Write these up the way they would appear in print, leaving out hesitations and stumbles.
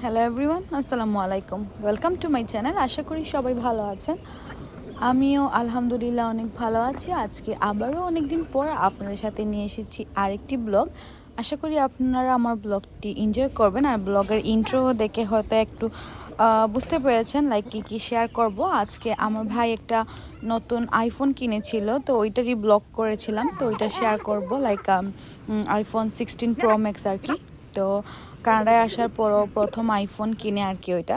Hello everyone, আসসালামু আলাইকুম। Welcome to my channel. আশা করি সবাই ভালো আছেন। আমিও আলহামদুলিল্লাহ অনেক ভালো আছি। আজকে আবারও অনেক দিন পর আপনাদের সাথে নিয়ে এসেছি আরেকটি ব্লগ। আশা করি আপনারা আমার ব্লগটি এনজয় করবেন। আর ব্লগের ইন্ট্রো দেখে হয়তো একটু বুঝতে পেরেছেন লাইক কী শেয়ার করব। আজকে আমার ভাই একটা নতুন আইফোন কিনেছিল, তো ওইটারই ব্লগ করেছিলাম, তো ওইটা শেয়ার করব লাইক আইফোন 16 প্রো ম্যাক্স আর কি। তো কানাডায় আসার পরও প্রথম আইফোন কিনে আর কি ওইটা,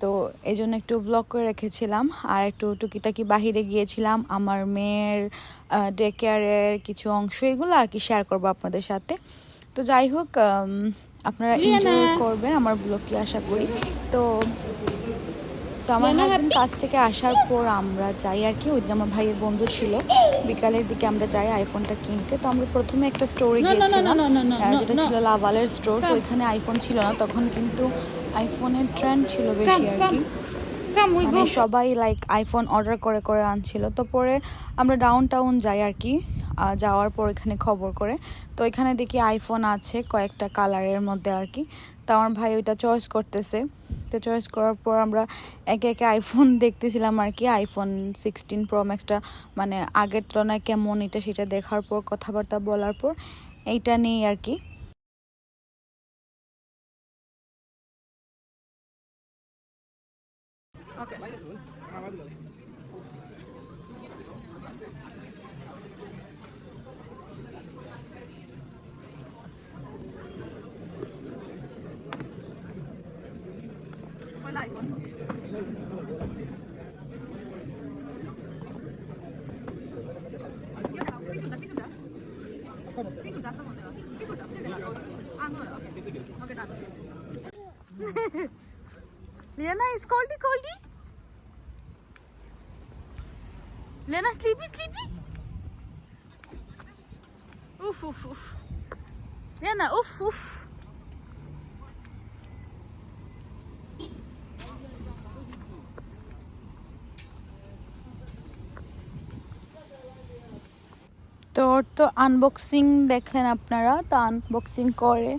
তো এই জন্য একটু ব্লগ করে রেখেছিলাম। আর একটু টুকিটাকি বাহিরে গিয়েছিলাম, আমার মেয়ের ডে কেয়ারের কিছু অংশ, এগুলো আর কি শেয়ার করবো আপনাদের সাথে। তো যাই হোক, আপনারা এনজয় করবেন আমার ব্লগটি আশা করি। তো আমার হাজবেন্ড কাছ থেকে আসার পর আমরা যাই আর কি, ওই যে আমার ভাইয়ের বন্ধু ছিল, বিকালের দিকে আমরা যাই আইফোনটা কিনতে। তো আমরা প্রথমে একটা স্টোরে গিয়েছিলাম, যেটা ছিল লাভালের স্টোর। তো এখানে আইফোন ছিল না তখন, কিন্তু আইফোনের ট্রেন্ড ছিল বেশি আর কি, মানে সবাই লাইক আইফোন অর্ডার করে করে আনছিল। তো পরে আমরা ডাউন টাউন যাই আর কি, যাওয়ার পর এখানে খবর করে, তো এখানে দেখি আইফোন আছে কয়েকটা কালারের মধ্যে আর কি। তো আমার ভাই ওইটা চয়েস করতেছে। তো চয়েস করার পর আমরা একে একে আইফোন দেখতেছিলাম আর কি। আইফোন 16 প্রো ম্যাক্সটা মানে আগের তুলনায় কেমন এটা সেটা দেখার পর, কথাবার্তা বলার পর এইটা নিয়েই আর কি। Lena is coldy. Lena sleepy. Oof. Lena, oof. তো ওর তো আনবক্সিং দেখলেন আপনারা, তো আনবক্সিং করে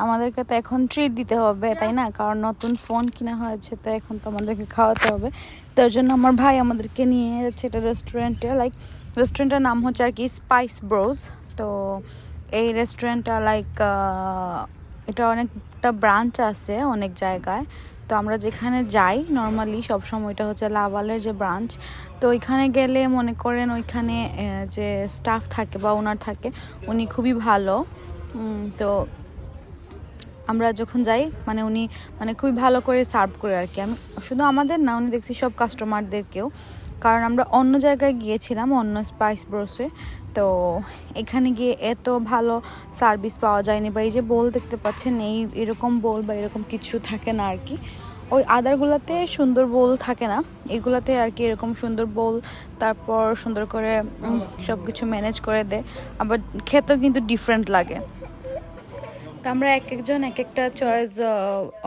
আমাদেরকে তো এখন ট্রিট দিতে হবে, তাই না? কারণ নতুন ফোন কিনা হয়েছে, তো এখন তো আমাদেরকে খাওয়াতে হবে। তার জন্য আমার ভাই আমাদেরকে নিয়ে যাচ্ছে একটা রেস্টুরেন্টে, লাইক রেস্টুরেন্টের নাম হচ্ছে আর কি স্পাইস ব্রোজ। তো এই রেস্টুরেন্টটা লাইক এটা অনেকটা ব্রাঞ্চ আছে অনেক জায়গায়। তো আমরা যেখানে যাই নর্মালি সবসময়, এটা হচ্ছে লাভালের যে ব্রাঞ্চ। তো ওইখানে গেলে মনে করেন ওইখানে যে স্টাফ থাকে বা ওনার থাকে, উনি খুবই ভালো। তো আমরা যখন যাই মানে উনি মানে খুবই ভালো করে সার্ভ করে আর কি। আমি শুধু আমাদের না, উনি দেখছি সব কাস্টমারদেরকেও। কারণ আমরা অন্য জায়গায় গিয়েছিলাম, অন্য স্পাইস ব্রোসে, তো এখানে গিয়ে এত ভালো সার্ভিস পাওয়া যায়নি। বা এই যে বোল দেখতে পাচ্ছেন, এরকম বোল বা এরকম কিছু থাকে না আর কি। ওই আদারগুলোতে সুন্দর বোল থাকে না, এগুলাতে আর কি এরকম সুন্দর বোল, তারপর সুন্দর করে সব কিছু ম্যানেজ করে দেয়। আবার খেতেও কিন্তু ডিফারেন্ট লাগে। তো আমরা এক একজন এক একটা চয়েস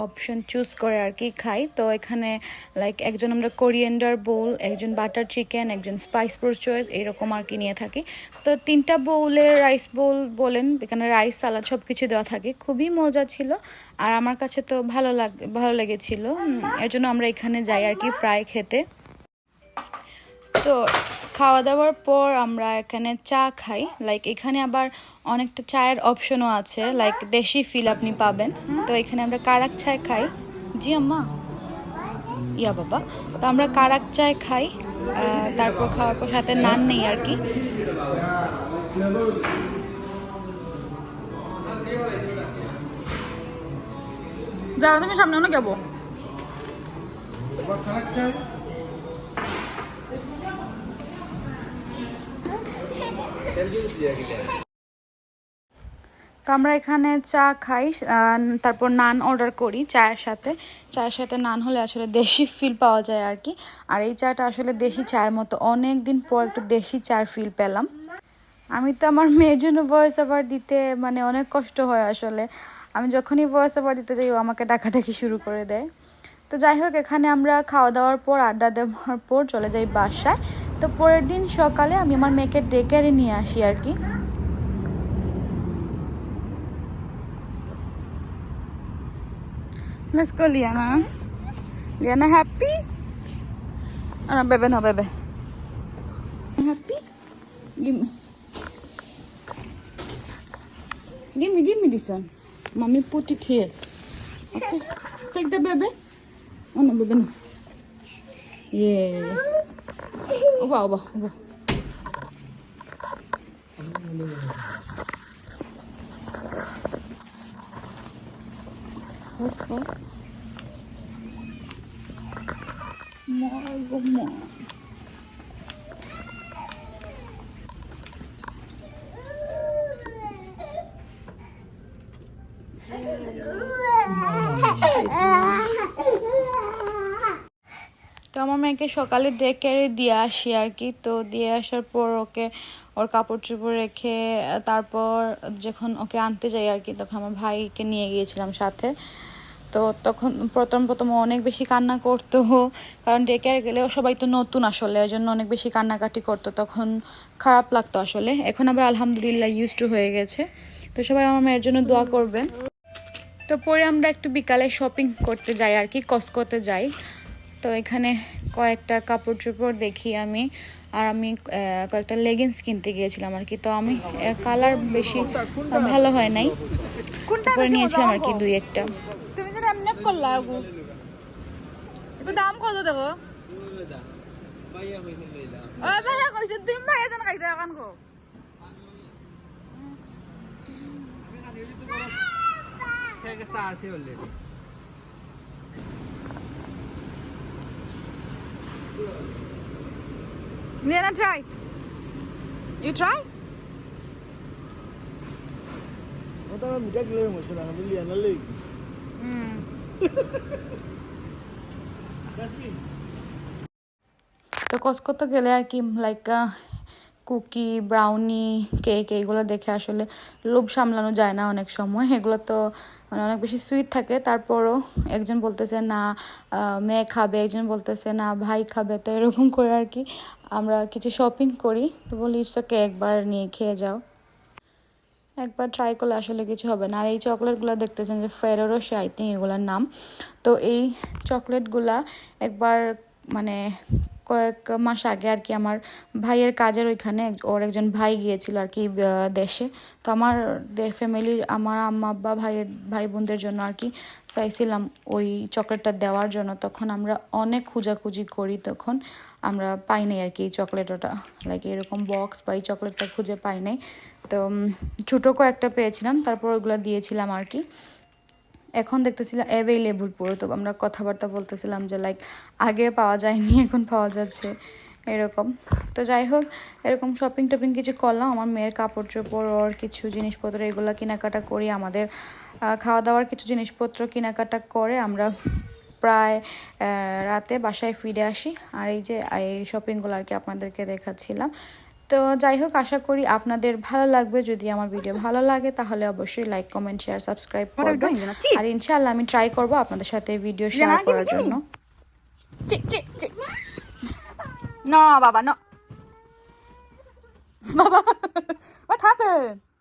অপশন চুজ করে আর কি খাই। তো এখানে লাইক একজন আমরা কোরিয়েন্ডার বোল, একজন বাটার চিকেন, একজন স্পাইস ব্রোস চয়েস, এরকম আর কি নিয়ে থাকি। তো 3টা বোলে রাইস বোল বলেন, এখানে রাইস সালাদ সব কিছু দেওয়া থাকে, খুবই মজা ছিল। আর আমার কাছে তো ভালো লেগেছিল, এর জন্য আমরা এখানে যাই আর কি প্রায় খেতে। তো খাওয়া দাওয়ার পর আমরা এখানে চা খাই, লাইক এখানে আবার অনেকটা চায়ের অপশনও আছে, লাইক দেশি ফিল আপনি পাবেন। তো এখানে আমরা কারাক চায় খাই। জি আম্মা, ইয়া বাবা। তো আমরা কারাক চায় খাই, তারপর খাওয়ার পর সাথে নান নেই আর কি। যাও তুমি সামনে অনেক যাবো। তো আমরা এখানে চা খাই, তারপর নান অর্ডার করি চায়ের সাথে নান হলে আসলে দেশি ফিল পাওয়া যায় আর কি। আর এই চাটা আসলে দেশি চায়ের মতো, অনেক দিন পর একটু দেশি চার ফিল পেলাম। আমি তো আমার মেয়ের জন্য ভয়েস ওভার দিতে মানে অনেক কষ্ট হয় আসলে। আমি যখনই ভয়েস ওভার দিতে যাই ও আমাকে ডাকাডাকি শুরু করে দেয়। তো যাই হোক, এখানে আমরা খাওয়া দাওয়ার পর আড্ডা দেওয়ার পর চলে যাই বাসায়। তো পরের দিন সকালে আমি আমার মেয়েকে ডে কেয়ারে নিয়ে আসি আর কি। Let's go, Liana. Liana, happy? Oh, no, baby, no, baby. Happy? Give me. Give me this one. Mommy put it here. Okay. Take the baby. Oh, no, baby, no. Yeah. Over. Okay. More. তো আমার মেয়েকে সকালে day কেয়ারে দিয়ে আসি আর কি, তো দিয়ে আসার পর ওকে ওর কাপড় চোপড় রেখে তারপর যখন ওকে আনতে যাই আর কি, তখন আমার ভাইকে নিয়ে গিয়েছিলাম সাথে। তো তখন প্রথম অনেক বেশি কান্না করতো, কারণ ডে কেয়ারে গেলে সবাই তো নতুন আসলে, ওই জন্য অনেক বেশি কান্নাকাটি করতো, তখন খারাপ লাগতো আসলে। এখন আবার আলহামদুলিল্লাহ ইউজ টু হয়ে গেছে। তো সবাই আমার মেয়ের জন্য দোয়া করবেন। তো পরে আমরা একটু বিকালে শপিং করতে যাই আর কি, কসকোতে যাই। তো এখানে কয়েকটা কাপড় চোপড় দেখি আমি, আর আমি কয়েকটা লেগিংস কিনতে গিয়েছিলাম আর কি। তো আমি কালার বেশি ভালো হয় নাই, তারপরে নিয়েছিলাম আর কি দুই একটা। তুমি যদি এমনি করলা দাম কত দেখো ভাইয়া কইছে তুমি ভাইয়া জান খাইতে এখন গো একটা আছে already. Liana, try. You try? Ota na midak le mo sana kami Liana le. তো কসকোতে গেলে আর কি লাইক কুকি, ব্রাউনি, কেক এইগুলো দেখে আসলে লোভ সামলানো যায় না অনেক সময়। এগুলো তো মানে অনেক বেশি সুইট থাকে, তারপরও একজন বলতেছে না মেয়ে খাবে, একজন বলতেছে না ভাই খাবে। তো এরকম করে আর কি আমরা কিছু শপিং করি। তো বলি ইটস ওকে, একবার নিয়ে খেয়ে যাও, একবার ট্রাই করলে আসলে কিছু হবে না। আর এই চকলেটগুলো দেখতেছেন যে ফেরোরো আই থিঙ্ক এগুলোর নাম। তো এই চকলেটগুলা একবার মানে কয়েক মাস আগে আর কি আমার ভাইয়ের কাজের ওইখানে ওর একজন ভাই গিয়েছিল আর কি দেশে। তো আমার ফ্যামিলির আমার আম্মা আব্বা ভাই বোনদের জন্য আর কি চাইছিলাম ওই চকলেটটা দেওয়ার জন্য। তখন আমরা অনেক খোঁজাখুঁজি করি, তখন আমরা পাই নাই আর কি এই চকলেটটা, লাইক এরকম বক্স বা এই চকলেটটা খুঁজে পাই নাই। তো ছোটো কয়েকটা পেয়েছিলাম, তারপর ওইগুলো দিয়েছিলাম আর কি। এখন দেখতেছিলাম অ্যাভেলেবল পুরো, তো আমরা কথাবার্তা বলতেছিলাম যে লাইক আগে পাওয়া যায়নি এখন পাওয়া যাচ্ছে এরকম। তো যাই হোক, এরকম শপিং টপিং কিছু করলাম, আমার মেয়ের কাপড় চোপড় ওর কিছু জিনিসপত্র এগুলো কেনাকাটা করি, আমাদের খাওয়া দাওয়ার কিছু জিনিসপত্র কেনাকাটা করে আমরা প্রায় রাতে বাসায় ফিরে আসি। আর এই যে এই শপিংগুলো আর কি আপনাদেরকে দেখাচ্ছিলাম। তো যাই হোক, আশা করি আপনাদের ভালো লাগবে। যদি আমার ভিডিও ভালো লাগে তাহলে অবশ্যই লাইক, কমেন্ট, শেয়ার, সাবস্ক্রাইব করবেন। আর ইনশাআল্লাহ আমি ট্রাই করব আপনাদের সাথে ভিডিও শেয়ার করার জন্য। No, Baba, no. Baba, what happened?